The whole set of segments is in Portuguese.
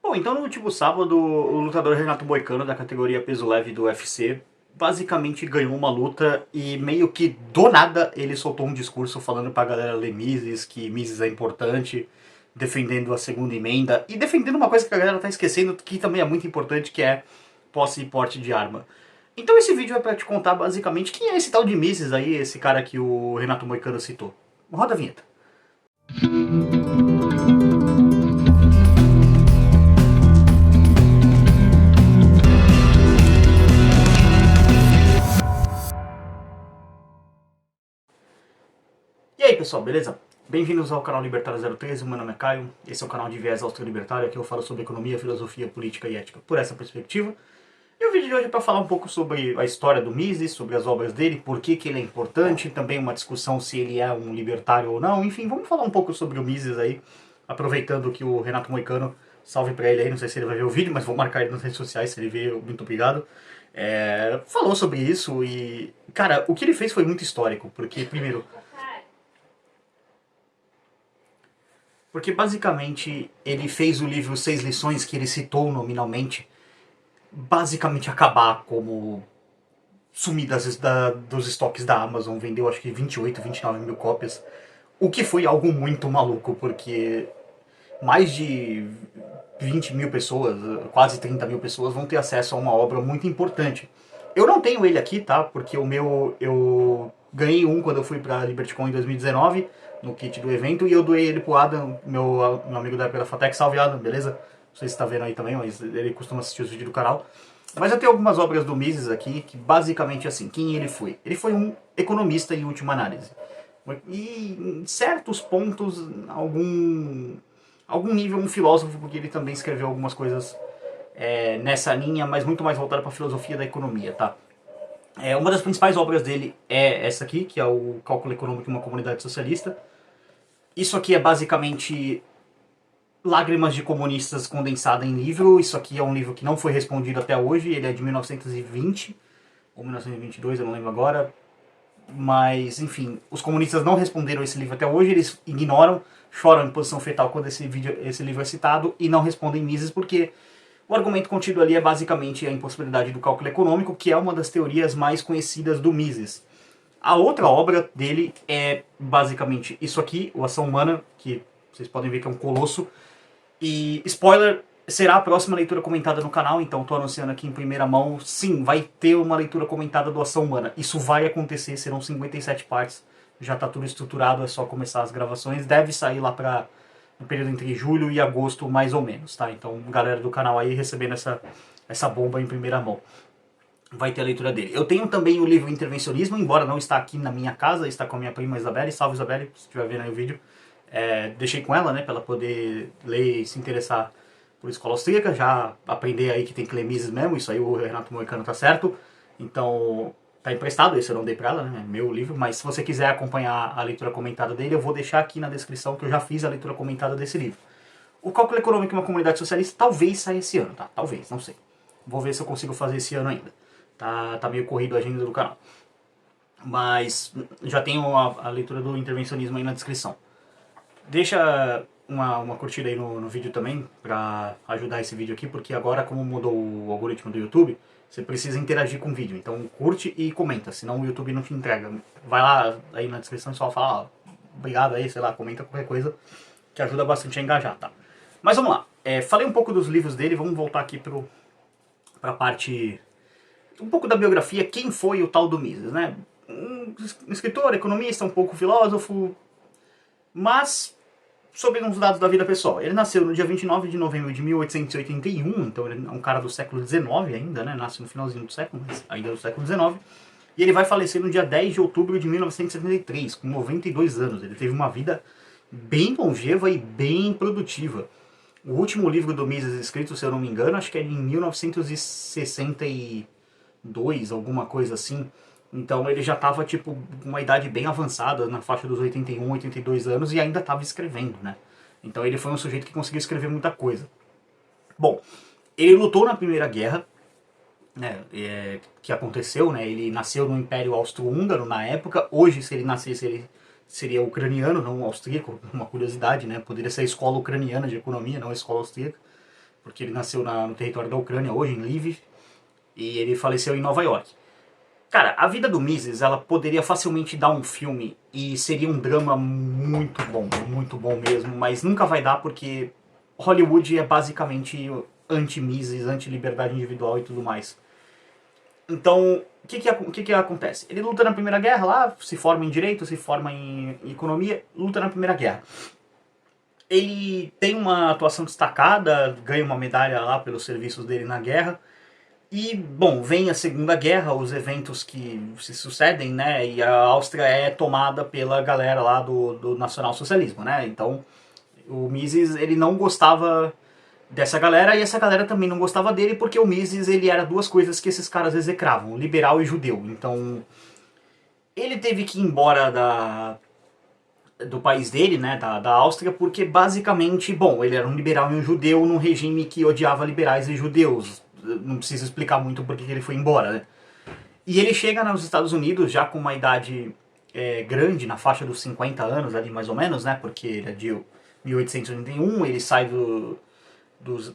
Bom, então no último sábado, o lutador Renato Moicano, da categoria peso leve do UFC, basicamente ganhou uma luta e meio que do nada ele soltou um discurso falando pra galera ler Mises, que Mises é importante, defendendo a segunda emenda e defendendo uma coisa que a galera tá esquecendo, que também é muito importante, que é posse e porte de arma. Então esse vídeo é pra te contar basicamente quem é esse tal de Mises aí, esse cara que o Renato Moicano citou. Roda a vinheta. E aí pessoal, beleza? Bem-vindos ao canal Libertário 013, meu nome é Caio, esse é o canal de viés austro-libertário, aqui eu falo sobre economia, filosofia, política e ética por essa perspectiva. E o vídeo de hoje é para falar um pouco sobre a história do Mises, sobre as obras dele, por que ele é importante, também uma discussão se ele é um libertário ou não, enfim, vamos falar um pouco sobre o Mises aí, aproveitando que o Renato Moicano, salve pra ele aí, não sei se ele vai ver o vídeo, mas vou marcar ele nas redes sociais, se ele ver, muito obrigado. Falou sobre isso e, cara, o que ele fez foi muito histórico, porque, primeiro, porque basicamente ele fez o livro Seis Lições, que ele citou nominalmente, basicamente acabar como sumir dos estoques da Amazon, vendeu acho que 28, 29 mil cópias, o que foi algo muito maluco, porque mais de 20 mil pessoas, quase 30 mil pessoas vão ter acesso a uma obra muito importante. Eu não tenho ele aqui, tá? Porque o meu, eu ganhei um quando eu fui pra LibertyCon em 2019, no kit do evento, e eu doei ele pro Adam, meu amigo da época da Fatec. Salve, Adam, beleza? Não sei se tá vendo aí também, mas ele costuma assistir os vídeos do canal. Mas eu tenho algumas obras do Mises aqui, que basicamente assim, quem ele foi? Ele foi um economista em última análise. E em certos pontos, algum nível um filósofo, porque ele também escreveu algumas coisas nessa linha, mas muito mais voltada para a filosofia da economia, tá? Uma das principais obras dele é essa aqui, que é o Cálculo Econômico de uma Comunidade Socialista. Isso aqui é basicamente Lágrimas de Comunistas condensada em livro. Isso aqui é um livro que não foi respondido até hoje, ele é de 1920 ou 1922, eu não lembro agora. Mas, enfim, os comunistas não responderam esse livro até hoje, eles ignoram, choram em posição fetal quando esse livro é citado e não respondem Mises porque o argumento contido ali é basicamente a impossibilidade do cálculo econômico, que é uma das teorias mais conhecidas do Mises. A outra obra dele é basicamente isso aqui, o Ação Humana, que vocês podem ver que é um colosso. E, spoiler, será a próxima leitura comentada no canal, então estou anunciando aqui em primeira mão, sim, vai ter uma leitura comentada do Ação Humana. Isso vai acontecer, serão 57 partes, já está tudo estruturado, é só começar as gravações, deve sair lá para no período entre julho e agosto, mais ou menos, tá? Então, galera do canal aí recebendo essa bomba em primeira mão. Vai ter a leitura dele. Eu tenho também o livro Intervencionismo, embora não está aqui na minha casa, está com a minha prima Isabelle. Salve, Isabelle, se estiver vendo aí o vídeo. Deixei com ela, né, para ela poder ler e se interessar por escola austríaca, já aprender aí que tem que ler Mises mesmo, isso aí o Renato Moicano tá certo. Então, tá emprestado, esse eu não dei pra ela, né, é meu livro, mas se você quiser acompanhar a leitura comentada dele, eu vou deixar aqui na descrição que eu já fiz a leitura comentada desse livro. O Cálculo Econômico em uma Comunidade Socialista talvez saia esse ano, tá? Talvez, não sei. Vou ver se eu consigo fazer esse ano ainda. Tá meio corrido a agenda do canal. Mas já tenho a leitura do Intervencionismo aí na descrição. Deixa uma curtida aí no vídeo também, pra ajudar esse vídeo aqui, porque agora como mudou o algoritmo do YouTube, você precisa interagir com o vídeo. Então curte e comenta, senão o YouTube não te entrega. Vai lá aí na descrição e só fala, obrigado aí, sei lá, comenta qualquer coisa, que ajuda bastante a engajar, tá? Mas vamos lá, falei um pouco dos livros dele, vamos voltar aqui pra parte, um pouco da biografia, quem foi o tal do Mises, né? Um escritor, economista, um pouco filósofo, mas sobre uns dados da vida pessoal. Ele nasceu no dia 29 de novembro de 1881, então ele é um cara do século XIX ainda, né? Nasce no finalzinho do século, mas ainda do século XIX. E ele vai falecer no dia 10 de outubro de 1973, com 92 anos. Ele teve uma vida bem longeva e bem produtiva. O último livro do Mises escrito, se eu não me engano, acho que é em 1962, alguma coisa assim. Então ele já estava tipo com uma idade bem avançada, na faixa dos 81, 82 anos, e ainda estava escrevendo, né? Então ele foi um sujeito que conseguiu escrever muita coisa. Bom, ele lutou na Primeira Guerra, né, que aconteceu, né? Ele nasceu no Império Austro-Húngaro na época. Hoje, se ele nascesse, ele seria ucraniano, não austríaco. Uma curiosidade, né? Poderia ser a escola ucraniana de economia, não a escola austríaca. porque ele nasceu no território da Ucrânia, hoje em Lviv, e ele faleceu em Nova York. Cara, a vida do Mises, ela poderia facilmente dar um filme e seria um drama muito bom mesmo, mas nunca vai dar porque Hollywood é basicamente anti-Mises, anti-liberdade individual e tudo mais. Então, o que acontece? Ele luta na Primeira Guerra lá, se forma em Direito, se forma em Economia, luta na Primeira Guerra. Ele tem uma atuação destacada, ganha uma medalha lá pelos serviços dele na guerra. E, bom, vem a Segunda Guerra, os eventos que se sucedem, né? E a Áustria é tomada pela galera lá do nacionalsocialismo, né? Então, o Mises, ele não gostava dessa galera e essa galera também não gostava dele porque o Mises, ele era duas coisas que esses caras execravam, liberal e judeu. Então, ele teve que ir embora do país dele, né, da Áustria, porque basicamente, bom, ele era um liberal e um judeu num regime que odiava liberais e judeus. Não preciso explicar muito porque ele foi embora, né? E ele chega nos Estados Unidos já com uma idade grande, na faixa dos 50 anos ali mais ou menos, né? Porque ele é de 1881, ele sai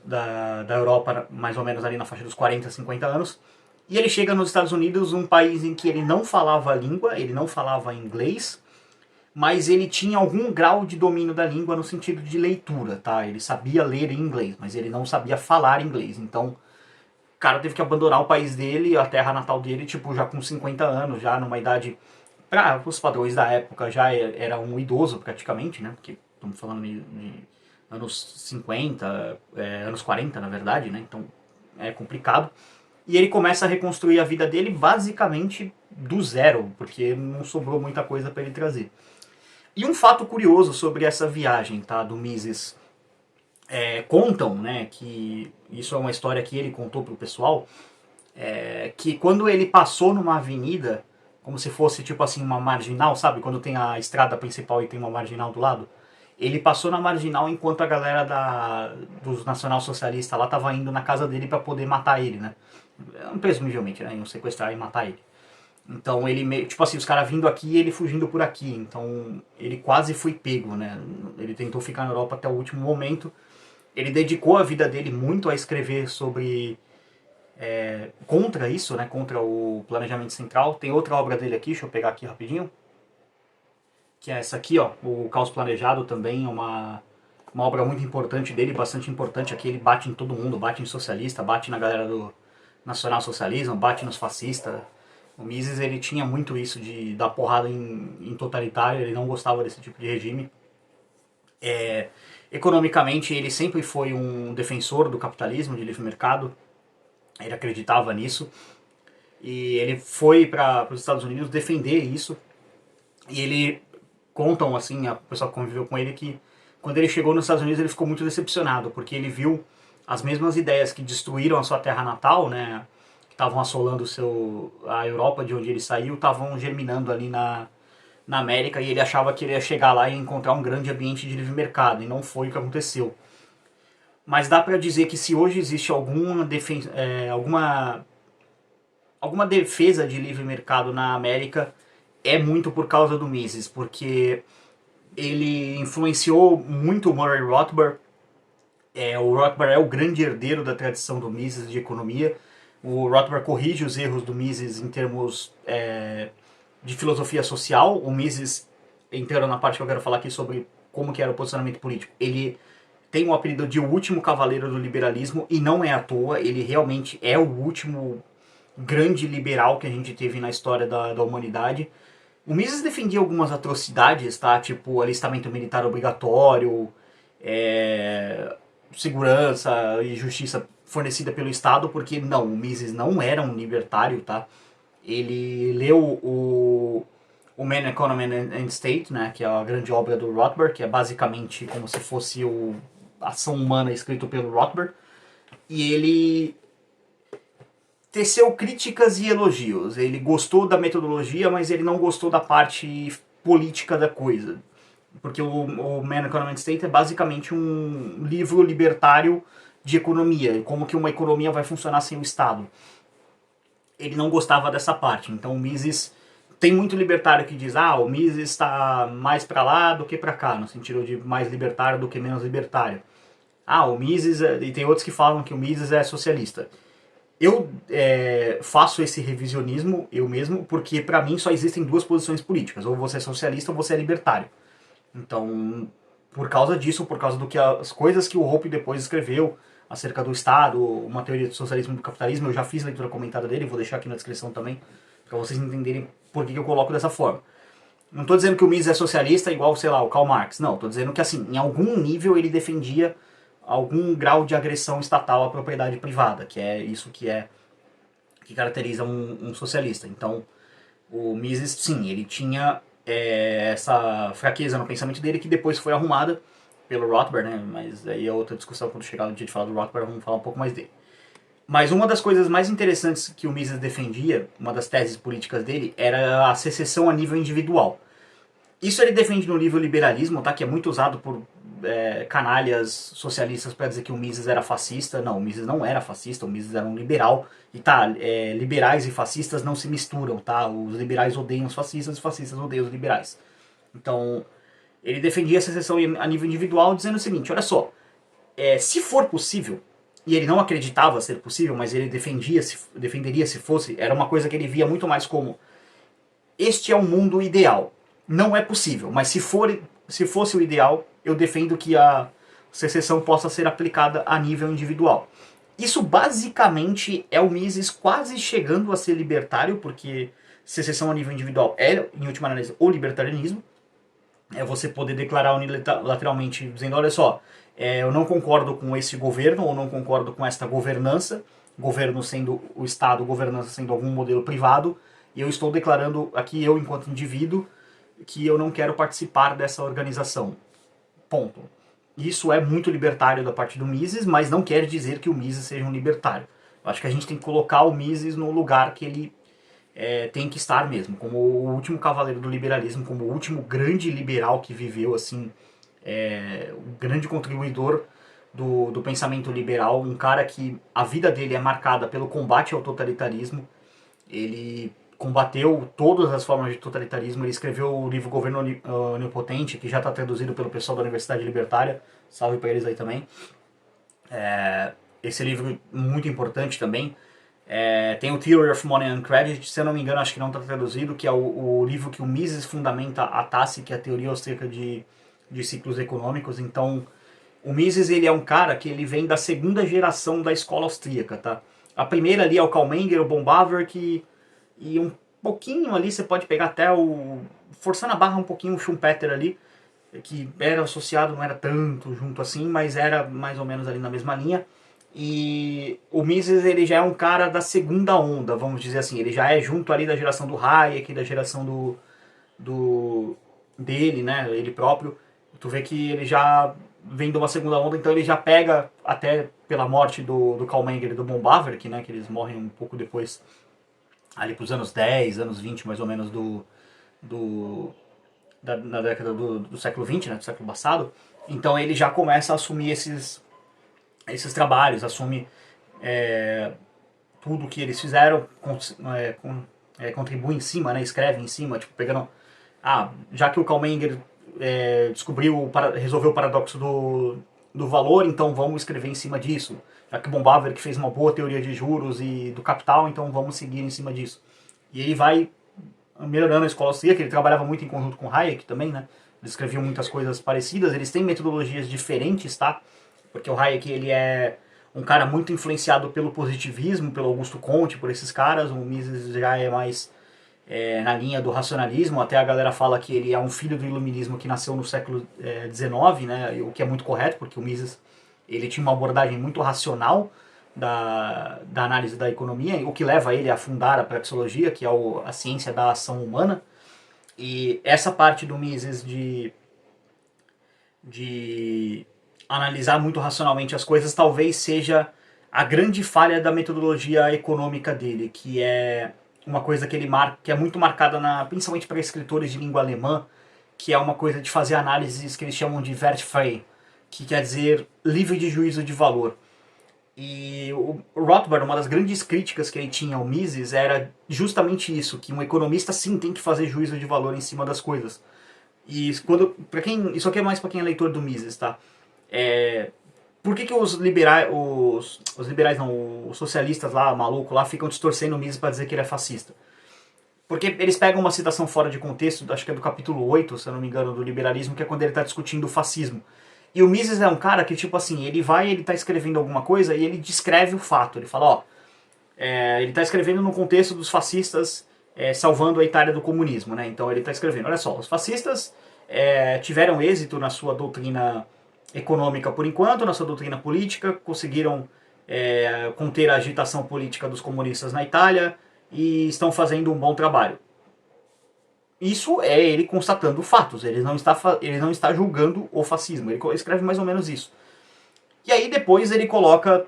da Europa mais ou menos ali na faixa dos 40, 50 anos. E ele chega nos Estados Unidos, um país em que ele não falava a língua, ele não falava inglês, mas ele tinha algum grau de domínio da língua no sentido de leitura, tá? Ele sabia ler em inglês, mas ele não sabia falar inglês. Então, o cara teve que abandonar o país dele, a terra natal dele, tipo, já com 50 anos, já numa idade, para os padrões da época, já era um idoso praticamente, né? Porque estamos falando de anos 50, anos 40, na verdade, né? Então, é complicado. E ele começa a reconstruir a vida dele basicamente do zero, porque não sobrou muita coisa para ele trazer. E um fato curioso sobre essa viagem, tá, do Mises, contam, né, que isso é uma história que ele contou pro pessoal, que quando ele passou numa avenida, como se fosse tipo assim uma marginal, sabe, quando tem a estrada principal e tem uma marginal do lado, ele passou na marginal enquanto a galera dos nacionalsocialistas lá tava indo na casa dele para poder matar ele, né, presumivelmente, né, iam sequestrar e matar ele. Então ele meio, tipo assim, os caras vindo aqui e ele fugindo por aqui. Então ele quase foi pego, né? Ele tentou ficar na Europa até o último momento. Ele dedicou a vida dele muito a escrever sobre contra isso, né? Contra o planejamento central. Tem outra obra dele aqui, deixa eu pegar aqui rapidinho. Que é essa aqui, ó, o Caos Planejado também, uma obra muito importante dele, bastante importante. Aqui ele bate em todo mundo, bate em socialista, bate na galera do nacionalsocialismo, bate nos fascistas. O Mises, ele tinha muito isso de dar porrada em totalitário, ele não gostava desse tipo de regime. Economicamente, ele sempre foi um defensor do capitalismo, de livre mercado, ele acreditava nisso. E ele foi para os Estados Unidos defender isso. E ele, contam assim, a pessoa que conviveu com ele, que quando ele chegou nos Estados Unidos ele ficou muito decepcionado, porque ele viu as mesmas ideias que destruíram a sua terra natal, né, que estavam assolando a Europa de onde ele saiu, estavam germinando ali na América, e ele achava que ele ia chegar lá e encontrar um grande ambiente de livre mercado, e não foi o que aconteceu. Mas dá para dizer que se hoje existe alguma defesa de livre mercado na América, é muito por causa do Mises, porque ele influenciou muito o Murray Rothbard. O Rothbard é o grande herdeiro da tradição do Mises de economia. O Rothbard corrige os erros do Mises em termos de filosofia social. O Mises, entrando na parte que eu quero falar aqui sobre como que era o posicionamento político, ele tem o apelido de o último cavaleiro do liberalismo, e não é à toa, ele realmente é o último grande liberal que a gente teve na história da humanidade. O Mises defendia algumas atrocidades, tá? Tipo alistamento militar obrigatório, segurança e justiça fornecida pelo Estado, porque não, o Mises não era um libertário, tá? Ele leu o Man, Economy and State, né, que é a grande obra do Rothbard, que é basicamente como se fosse a ação humana escrito pelo Rothbard, e ele teceu críticas e elogios. Ele gostou da metodologia, mas ele não gostou da parte política da coisa. Porque o Man, Economy and State é basicamente um livro libertário de economia, como que uma economia vai funcionar sem o Estado. Ele não gostava dessa parte. Então o Mises, tem muito libertário que diz, o Mises está mais para lá do que para cá, no sentido de mais libertário do que menos libertário. Ah, o Mises, e tem outros que falam que o Mises é socialista. Eu faço esse revisionismo eu mesmo, porque pra mim só existem duas posições políticas, ou você é socialista ou você é libertário. Então, por causa disso, por causa do que as coisas que o Hoppe depois escreveu acerca do Estado, uma teoria do socialismo e do capitalismo, eu já fiz leitura comentada dele, vou deixar aqui na descrição também, para vocês entenderem por que eu coloco dessa forma. Não estou dizendo que o Mises é socialista igual, sei lá, o Karl Marx. Não, estou dizendo que, assim, em algum nível ele defendia algum grau de agressão estatal à propriedade privada, que é isso que caracteriza um socialista. Então, o Mises, sim, ele tinha essa fraqueza no pensamento dele que depois foi arrumada pelo Rothbard, né? Mas aí é outra discussão quando chegar no dia de falar do Rothbard, vamos falar um pouco mais dele. Mas uma das coisas mais interessantes que o Mises defendia, uma das teses políticas dele, era a secessão a nível individual. Isso ele defende no livro Liberalismo, tá? Que é muito usado por canalhas socialistas para dizer que o Mises era fascista. Não, o Mises não era fascista, o Mises era um liberal. E tá, liberais e fascistas não se misturam, tá? Os liberais odeiam os fascistas odeiam os liberais. Então, ele defendia essa seção a nível individual, dizendo o seguinte, olha só, se for possível, e ele não acreditava ser possível, mas ele defenderia se fosse, era uma coisa que ele via muito mais como este é o mundo ideal. Não é possível, mas se fosse o ideal, eu defendo que a secessão possa ser aplicada a nível individual. Isso basicamente é o Mises quase chegando a ser libertário, porque secessão a nível individual é, em última análise, o libertarianismo. É você poder declarar unilateralmente, dizendo, olha só, eu não concordo com esse governo, ou não concordo com esta governança, governo sendo o Estado, governança sendo algum modelo privado, e eu estou declarando aqui, eu enquanto indivíduo, que eu não quero participar dessa organização. Ponto. Isso é muito libertário da parte do Mises, mas não quer dizer que o Mises seja um libertário. Eu acho que a gente tem que colocar o Mises no lugar que ele tem que estar mesmo, como o último cavaleiro do liberalismo, como o último grande liberal que viveu, assim, o grande contribuidor do pensamento liberal, um cara que a vida dele é marcada pelo combate ao totalitarismo. Ele combateu todas as formas de totalitarismo. Ele escreveu o livro Governo Onipotente, que já está traduzido pelo pessoal da Universidade Libertária. Salve para eles aí também. Esse livro é muito importante também. Tem o Theory of Money and Credit, se eu não me engano, acho que não está traduzido, que é o livro que o Mises fundamenta a TASE, que é a teoria austríaca de ciclos econômicos. Então, o Mises ele é um cara que ele vem da segunda geração da escola austríaca, tá? A primeira ali é o Karl Menger, o Bombaverk, e um pouquinho ali você pode pegar até forçando a barra um pouquinho o Schumpeter ali, que era associado, não era tanto junto assim, mas era mais ou menos ali na mesma linha. E o Mises ele já é um cara da segunda onda, vamos dizer assim. Ele já é junto ali da geração do Hayek, da geração dele, né, ele próprio. Tu vê que ele já vem de uma segunda onda, então ele já pega, até pela morte do Karl Menger e do Bombaverk, né, que eles morrem um pouco depois, ali pros anos 10, anos 20 mais ou menos na década do século 20, né, do século passado. Então ele já começa a assumir esses trabalhos, assume tudo que eles fizeram, contribui em cima, né, escreve em cima, tipo, pegando... já que o Karl Menger resolveu o paradoxo do valor, então vamos escrever em cima disso. Já que o Bombaverk fez uma boa teoria de juros e do capital, então vamos seguir em cima disso. E ele vai melhorando a escola austríaca, ele trabalhava muito em conjunto com Hayek também, né? Eles escreviam muitas coisas parecidas, eles têm metodologias diferentes, tá? Porque o Hayek, ele é um cara muito influenciado pelo positivismo, pelo Augusto Comte, por esses caras. O Mises já é mais na linha do racionalismo. Até a galera fala que ele é um filho do iluminismo que nasceu no século XIX, né? O que é muito correto, porque o Mises ele tinha uma abordagem muito racional da análise da economia, o que leva ele a fundar a praxeologia, que é a ciência da ação humana. E essa parte do Mises de analisar muito racionalmente as coisas talvez seja a grande falha da metodologia econômica dele, que é uma coisa que que é muito marcada principalmente para escritores de língua alemã, que é uma coisa de fazer análises que eles chamam de wertfrei, que quer dizer livre de juízo de valor. E o Rothbard, uma das grandes críticas que ele tinha ao Mises era justamente isso, que um economista sim tem que fazer juízo de valor em cima das coisas. E isso aqui é mais para quem é leitor do Mises, tá? Por que os liberais não, os socialistas lá, maluco lá, ficam distorcendo o Mises para dizer que ele é fascista? Porque eles pegam uma citação fora de contexto, acho que é do capítulo 8, se eu não me engano, do liberalismo, que é quando ele está discutindo o fascismo. E o Mises é um cara que, tipo assim, ele tá escrevendo alguma coisa e ele descreve o fato. Ele fala, ó, ele está escrevendo no contexto dos fascistas salvando a Itália do comunismo, né? Então ele está escrevendo, olha só, os fascistas tiveram êxito na sua doutrina econômica por enquanto, na sua doutrina política, conseguiram conter a agitação política dos comunistas na Itália e estão fazendo um bom trabalho. Isso é ele constatando fatos, ele não está julgando o fascismo, ele escreve mais ou menos isso. E aí depois ele coloca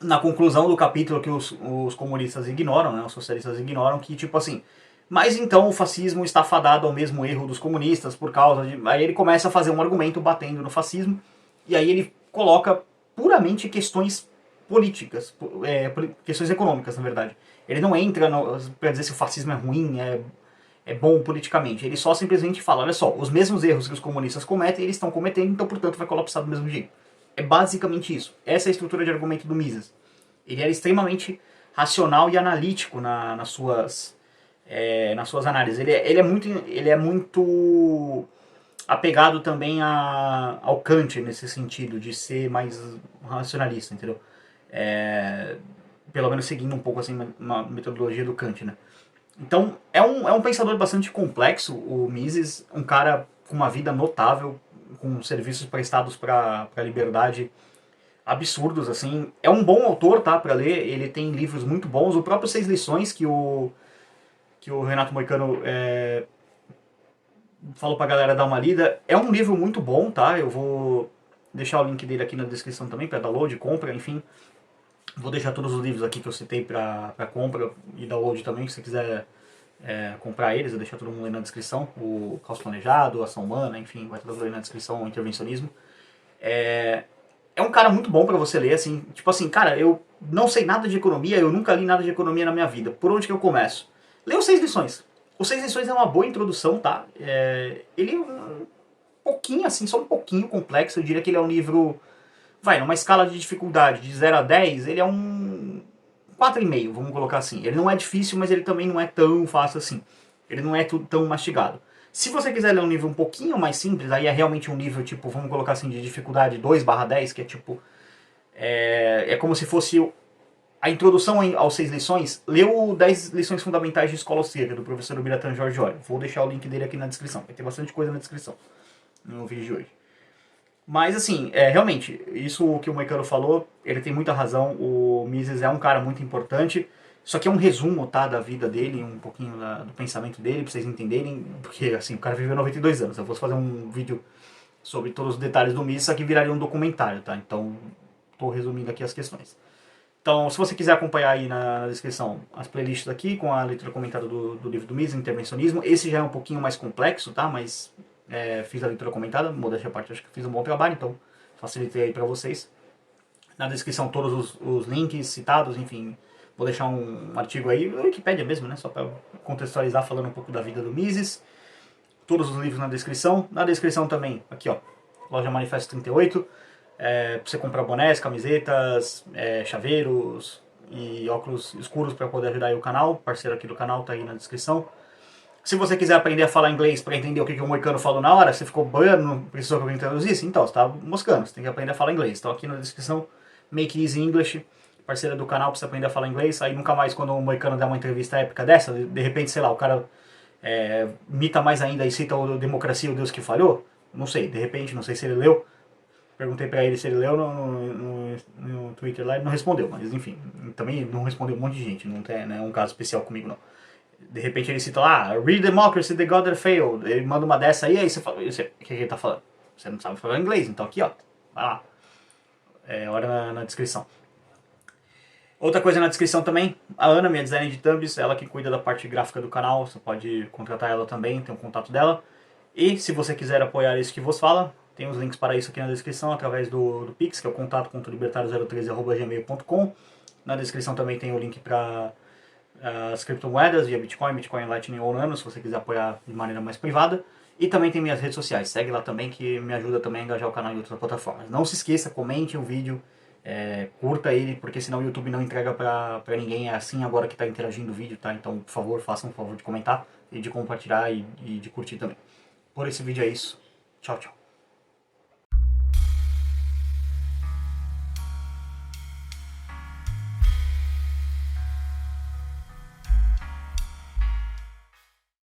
na conclusão do capítulo que os comunistas ignoram, né, os socialistas ignoram, que tipo assim, mas então o fascismo está fadado ao mesmo erro dos comunistas por causa de... Aí ele começa a fazer um argumento batendo no fascismo, e aí ele coloca puramente questões políticas, questões econômicas, na verdade. Ele não entra para dizer se o fascismo é ruim, é bom politicamente. Ele só simplesmente fala, olha só, os mesmos erros que os comunistas cometem, eles estão cometendo, então portanto vai colapsar do mesmo jeito. É basicamente isso. Essa é a estrutura de argumento do Mises. Ele era extremamente racional e analítico nas suas análises. Ele é muito apegado também ao Kant nesse sentido, de ser mais racionalista, entendeu? Pelo menos seguindo um pouco assim uma metodologia do Kant, né? Então, é um pensador bastante complexo, o Mises, um cara com uma vida notável, com serviços prestados para a liberdade absurdos, assim. É um bom autor, tá, para ler, ele tem livros muito bons. O próprio Seis Lições, que o Renato Moicano falou pra galera dar uma lida, é um livro muito bom, tá? Eu vou deixar o link dele aqui na descrição também, para download, compra, enfim. Vou deixar todos os livros aqui que eu citei para compra e download também, se você quiser comprar eles, eu deixo todo mundo aí na descrição. O Caos Planejado, Ação Humana, enfim, vai tudo aí na descrição, o Intervencionismo. É um cara muito bom para você ler, assim, tipo assim, cara, eu não sei nada de economia, eu nunca li nada de economia na minha vida. Por onde que eu começo? Leia os Seis Lições. Os Seis Lições é uma boa introdução, tá? Ele é um pouquinho, assim, só um pouquinho complexo, eu diria que ele é um livro... Vai, numa escala de dificuldade de 0 a 10, ele é um 4,5, vamos colocar assim. Ele não é difícil, mas ele também não é tão fácil assim. Ele não é tão mastigado. Se você quiser ler um livro um pouquinho mais simples, aí é realmente um livro, tipo, vamos colocar assim, de dificuldade 2/10, que é tipo... É como se fosse a introdução aos 6 lições. Leu 10 lições fundamentais de escola austríaca, do professor Biratan Jorge Olho. Vou deixar o link dele aqui na descrição. Vai ter bastante coisa na descrição no vídeo de hoje. Mas assim, realmente, isso que o Moicano falou, ele tem muita razão. O Mises é um cara muito importante. Isso aqui é um resumo, tá, da vida dele, um pouquinho do pensamento dele, pra vocês entenderem. Porque, assim, o cara viveu 92 anos. Se eu fosse fazer um vídeo sobre todos os detalhes do Mises, isso aqui viraria um documentário, tá? Então, tô resumindo aqui as questões. Então, se você quiser acompanhar aí na descrição as playlists aqui, com a leitura comentada do livro do Mises, Intervencionismo. Esse já é um pouquinho mais complexo, tá? Mas... fiz a leitura comentada, modéstia à parte, acho que fiz um bom trabalho, então facilitei aí pra vocês. Na descrição todos os links citados, enfim, vou deixar um artigo aí, Wikipédia mesmo, né, só pra contextualizar, falando um pouco da vida do Mises. Todos os livros na descrição. Na descrição também, aqui ó, Loja Manifesto 38, pra você comprar bonés, camisetas, chaveiros e óculos escuros para poder ajudar aí o canal. Parceiro aqui do canal tá aí na descrição. Se você quiser aprender a falar inglês para entender o que o Moicano falou na hora, você ficou boiando, não precisou que alguém traduzisse? Então, você tá moscando, você tem que aprender a falar inglês. Então aqui na descrição, Make Easy English, parceira do canal para você aprender a falar inglês. Aí nunca mais, quando o Moicano der uma entrevista épica dessa, de repente, sei lá, o cara imita mais ainda e cita o Democracia, o Deus que Falhou. Não sei, de repente, não sei se ele leu. Perguntei pra ele se ele leu no Twitter lá, ele não respondeu, mas enfim, também não respondeu um monte de gente, não é um caso especial comigo não. De repente ele cita lá, Real Democracy, the God that failed. Ele manda uma dessa aí você fala, o que ele tá falando? Você não sabe falar inglês, então aqui ó, vai lá. Olha na descrição. Outra coisa na descrição também, a Ana, minha designer de thumbs, ela que cuida da parte gráfica do canal, você pode contratar ela também, tem um contato dela. E se você quiser apoiar isso que vos fala, tem os links para isso aqui na descrição, através do Pix, que é o contato.libertario013@gmail.com. Na descrição também tem o link para as criptomoedas via Bitcoin, Lightning ou Nano, se você quiser apoiar de maneira mais privada. E também tem minhas redes sociais, segue lá também que me ajuda também a engajar o canal em outras plataformas. Não se esqueça, comente o vídeo, curta ele, porque senão o YouTube não entrega pra ninguém, é assim agora que tá interagindo o vídeo, tá? Então, por favor, façam um favor de comentar e de compartilhar e de curtir também. Por esse vídeo é isso. Tchau, tchau.